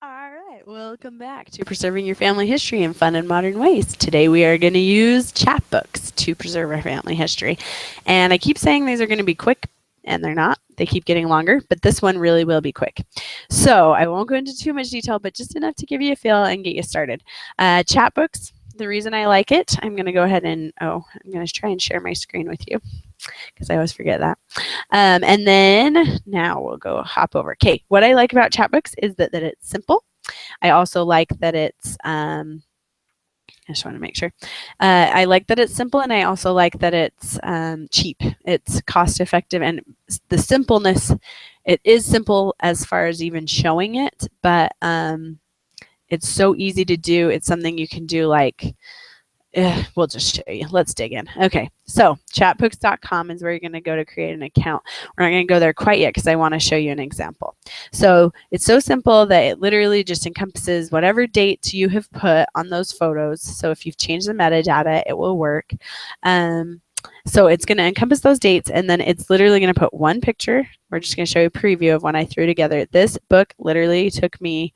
All right, welcome back to Preserving Your Family History in Fun and Modern Ways. Today we are going to use Chatbooks to preserve our family history. And I keep saying these are going to be quick, and they're not. They keep getting longer, but this one really will be quick. So I won't go into too much detail, but just enough to give you a feel and get you started. Chatbooks, the reason I like it, I'm going to go ahead and, I'm going to try and share my screen with you because I always forget that. And then now we'll go hop over. Okay, what I like about Chatbooks is that it's simple. I also like that it's, I just want to make sure. I like that it's simple, and I also like that it's cheap. It's cost effective, and the simpleness, it is simple as far as even showing it, but it's so easy to do. It's something you can do like, we'll just show you. Let's dig in. Okay, so chatbooks.com is where you're going to go to create an account. We're not going to go there quite yet because I want to show you an example. So it's so simple that it literally just encompasses whatever dates you have put on those photos. So if you've changed the metadata, it will work. So it's going to encompass those dates, and then it's literally going to put one picture. We're just going to show you a preview of when I threw together. This book literally took me,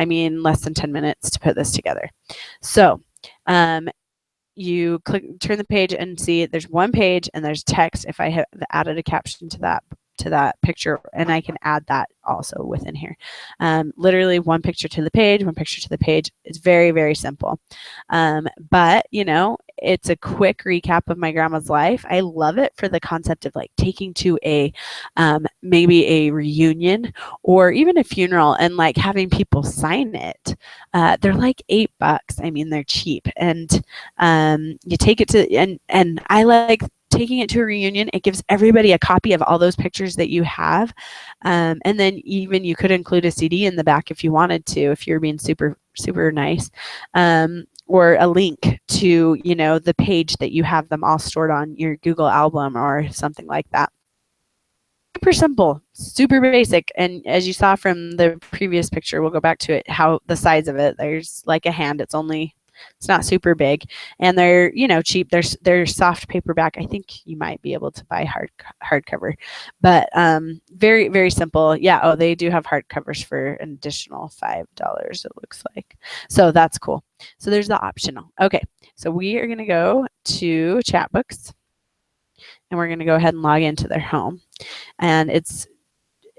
less than 10 minutes to put this together. So you turn the page and see there's one page and there's text. If I have added a caption to that picture, and I can add that also within here. Literally one picture to the page, one picture to the page. It's very, very simple. But it's a quick recap of my grandma's life. I love it for the concept of like taking to a maybe a reunion or even a funeral and like having people sign it. They're like $8. They're cheap, and you take it to, and I like taking it to a reunion. It gives everybody a copy of all those pictures that you have, and then even you could include a CD in the back if you wanted to, if you're being super nice, or a link to the page that you have them all stored on, your Google album or something like that. Super simple, super basic, and as you saw from the previous picture, we'll go back to it, how the size of it, there's like a hand. It's not super big, and they're cheap. They're soft paperback. I think you might be able to buy hardcover, but very, very simple. Yeah. Oh, they do have hardcovers for an additional $5. It looks like, so that's cool. So there's the optional. Okay, so we are going to go to Chatbooks, and we're going to go ahead and log into their home, and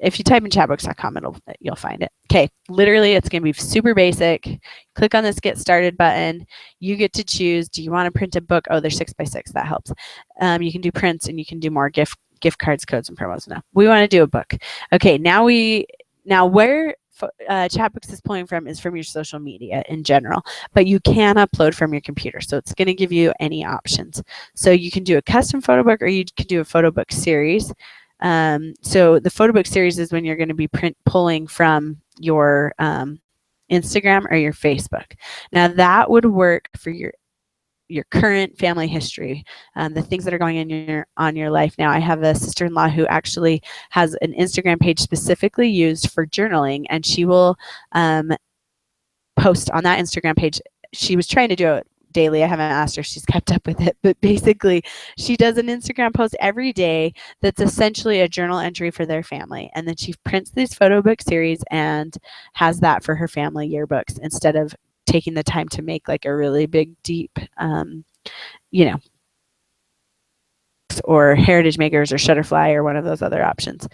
if you type in chatbooks.com, you'll find it. Okay, literally it's going to be super basic. Click on this Get Started button. You get to choose, do you want to print a book? Oh, they're 6x6, that helps. You can do prints, and you can do more gift cards, codes, and promos. No, we want to do a book. Okay, now where Chatbooks is pulling from is from your social media in general, but you can upload from your computer, so it's going to give you any options. So you can do a custom photo book, or you can do a photo book series. So the photo book series is when you're going to be pulling from your Instagram or your Facebook. Now that would work for your current family history, the things that are going on your life now. I have a sister-in-law who actually has an Instagram page specifically used for journaling, and she will post on that Instagram page. She was trying to do it daily. I haven't asked her if she's kept up with it, but basically she does an Instagram post every day that's essentially a journal entry for their family, and then she prints these photo book series and has that for her family yearbooks instead of taking the time to make like a really big, deep, or Heritage Makers or Shutterfly or one of those other options.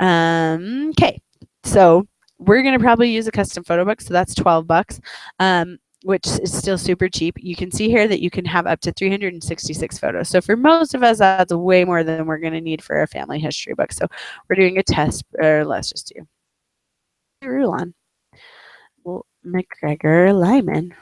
Okay, so we're going to probably use a custom photo book, so that's $12. Which is still super cheap. You can see here that you can have up to 366 photos. So for most of us, that's way more than we're going to need for a family history book. So we're doing a test, or let's just do Rulon. Well, McGregor Lyman.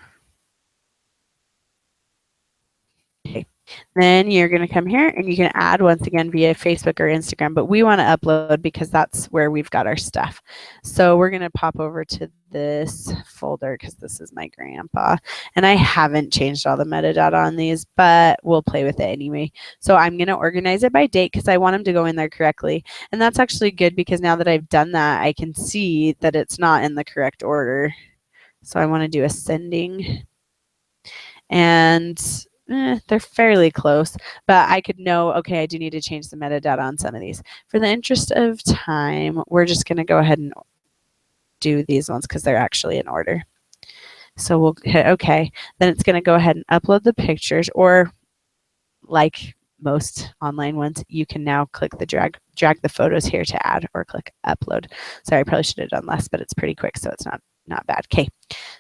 Okay. Then you're going to come here, and you can add once again via Facebook or Instagram, but we want to upload because that's where we've got our stuff. So we're going to pop over to this folder because this is my grandpa, and I haven't changed all the metadata on these, but we'll play with it anyway. So I'm going to organize it by date because I want them to go in there correctly, and that's actually good because now that I've done that, I can see that it's not in the correct order. So I want to do ascending, and they're fairly close, but I could know, okay, I do need to change the metadata on some of these. For the interest of time, we're just going to go ahead and do these ones because they're actually in order. So we'll hit OK. Then it's going to go ahead and upload the pictures, or like most online ones, you can now click the drag the photos here to add, or click upload. Sorry, I probably should have done less, but it's pretty quick, so it's not bad. Okay,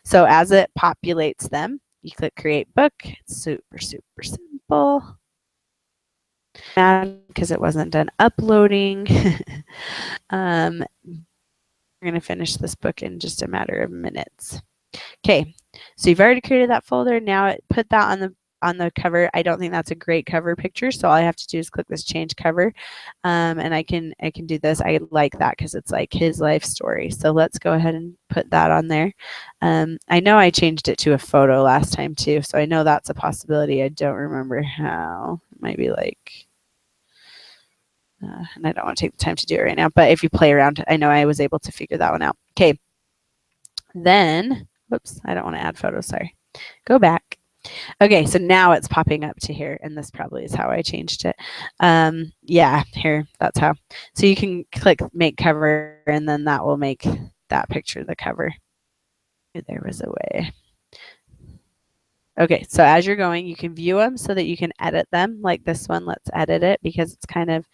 so as it populates them, you click create book. It's super simple. Because it wasn't done uploading. We're going to finish this book in just a matter of minutes. Okay, so you've already created that folder. Now put that on the cover. I don't think that's a great cover picture, so all I have to do is click this change cover, and I can do this. I like that because it's like his life story. So let's go ahead and put that on there. I know I changed it to a photo last time too, so I know that's a possibility. I don't remember how. It might be like, and I don't want to take the time to do it right now, but if you play around, I know I was able to figure that one out. Okay, then, whoops, I don't want to add photos, sorry. Go back. Okay, so now it's popping up to here, and this probably is how I changed it. Yeah, here, that's how. So you can click make cover, and then that will make that picture the cover. There was a way. Okay, so as you're going, you can view them so that you can edit them. Like this one, let's edit it because it's kind of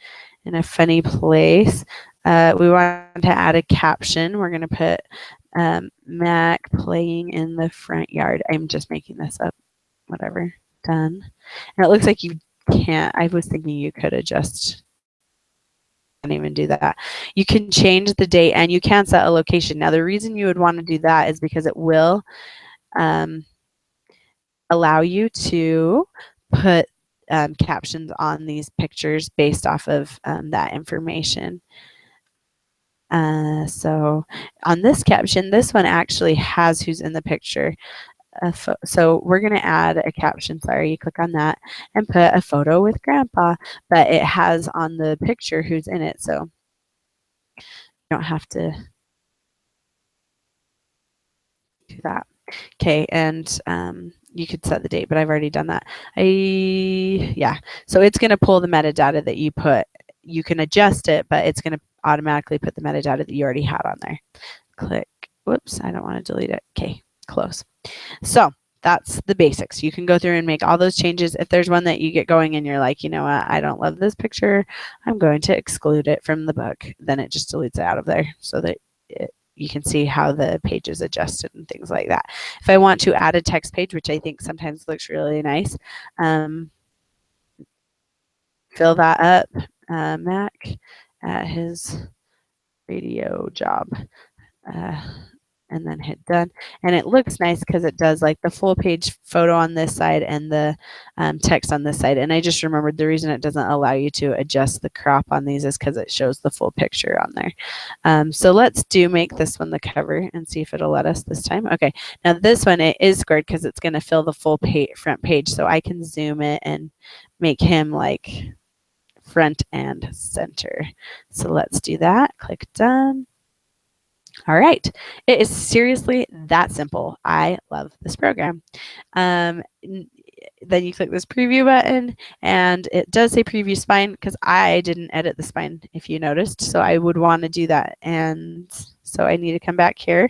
in a funny place. We want to add a caption. We're going to put Mac playing in the front yard. I'm just making this up. Whatever. Done. And it looks like you can't. I was thinking you could adjust. Can't even do that. You can change the date and you can set a location. Now, the reason you would want to do that is because it will allow you to put captions on these pictures based off of that information. So on this caption, this one actually has who's in the picture. So we're going to add a caption, sorry, you click on that and put a photo with Grandpa, but it has on the picture who's in it, so you don't have to do that. Okay, and you could set the date, but I've already done that. Yeah, so it's going to pull the metadata that you put. You can adjust it, but it's going to automatically put the metadata that you already had on there. Click, whoops, I don't want to delete it. Okay, close. So that's the basics. You can go through and make all those changes. If there's one that you get going and you're like, you know what, I don't love this picture, I'm going to exclude it from the book, then it just deletes it out of there so that you can see how the page is adjusted and things like that. If I want to add a text page, which I think sometimes looks really nice, fill that up, Mac at his radio job. And then hit done, and it looks nice because it does like the full page photo on this side and the text on this side. And I just remembered the reason it doesn't allow you to adjust the crop on these is because it shows the full picture on there. So let's make this one the cover and see if it'll let us this time. Okay, now this one, it is squared because it's going to fill the full front page, so I can zoom it and make him like front and center. So let's do that. Click done. All right, it is seriously that simple. I love this program. Then you click this preview button, and it does say preview spine because I didn't edit the spine, if you noticed, so I would want to do that. And so I need to come back here,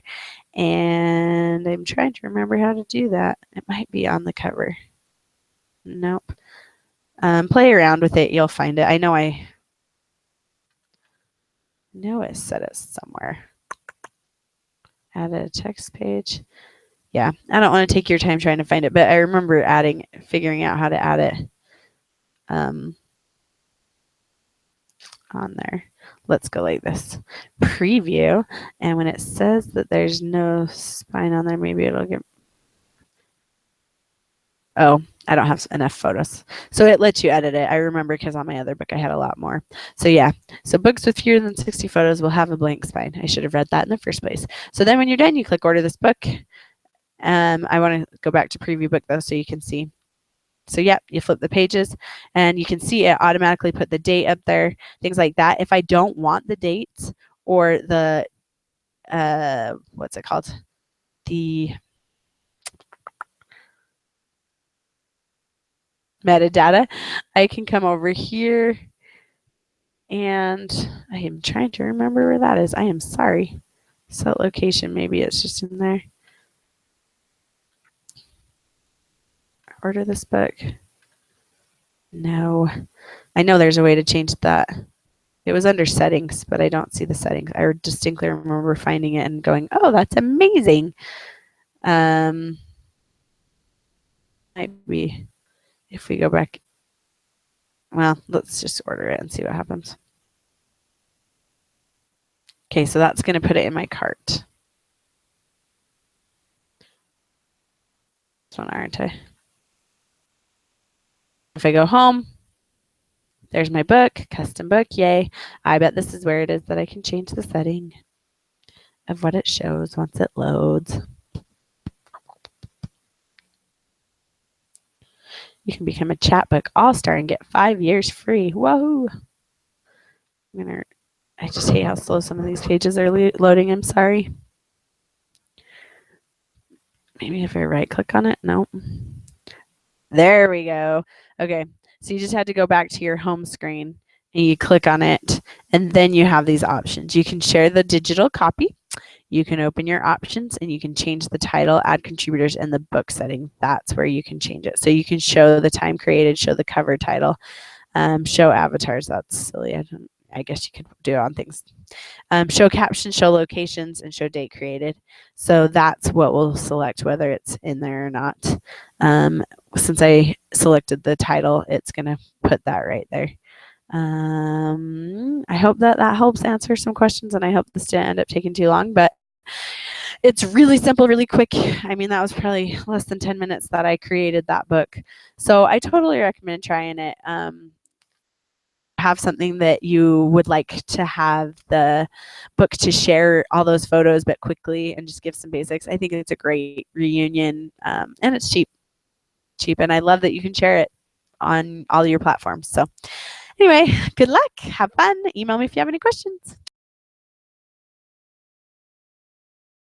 and I'm trying to remember how to do that. It might be on the cover. Nope. Play around with it, you'll find it. I know I set it somewhere. Add a text page. Yeah, I don't want to take your time trying to find it, but I remember figuring out how to add it on there. Let's go like this. Preview, and when it says that there's no spine on there, maybe it'll get... Oh, I don't have enough photos. So it lets you edit it. I remember because on my other book I had a lot more. So yeah, so books with fewer than 60 photos will have a blank spine. I should have read that in the first place. So then when you're done, you click order this book. I want to go back to preview book though so you can see. So yeah, you flip the pages and you can see it automatically put the date up there, things like that. If I don't want the dates or the, what's it called? The metadata, I can come over here and I am trying to remember where that is. I am sorry. Set location, maybe it's just in there. Order this book. No. I know there's a way to change that. It was under settings, but I don't see the settings. I distinctly remember finding it and going, oh, that's amazing. Might be if we go back. Well, let's just order it and see what happens. Okay, so that's going to put it in my cart. This one, aren't I? If I go home, there's my book, custom book, yay. I bet this is where it is that I can change the setting of what it shows once it loads. You can become a Chatbook All-Star and get 5 years free. Whoa! I just hate how slow some of these pages are loading. I'm sorry. Maybe if I right-click on it. Nope. There we go. Okay, so you just had to go back to your home screen and you click on it, and then you have these options. You can share the digital copy. You can open your options and you can change the title, add contributors, and the book setting. That's where you can change it. So you can show the time created, show the cover title, show avatars. That's silly. I guess you could do it on things. Show captions, show locations, and show date created. So that's what we'll select, whether it's in there or not. Since I selected the title, it's going to put that right there. I hope that helps answer some questions, and I hope this didn't end up taking too long, but it's really simple, really quick. I mean, that was probably less than 10 minutes that I created that book. So I totally recommend trying it. Have something that you would like to have the book to share all those photos, but quickly, and just give some basics. I think it's a great reunion, and it's cheap, and I love that you can share it on all your platforms. So anyway, good luck, have fun, email me if you have any questions.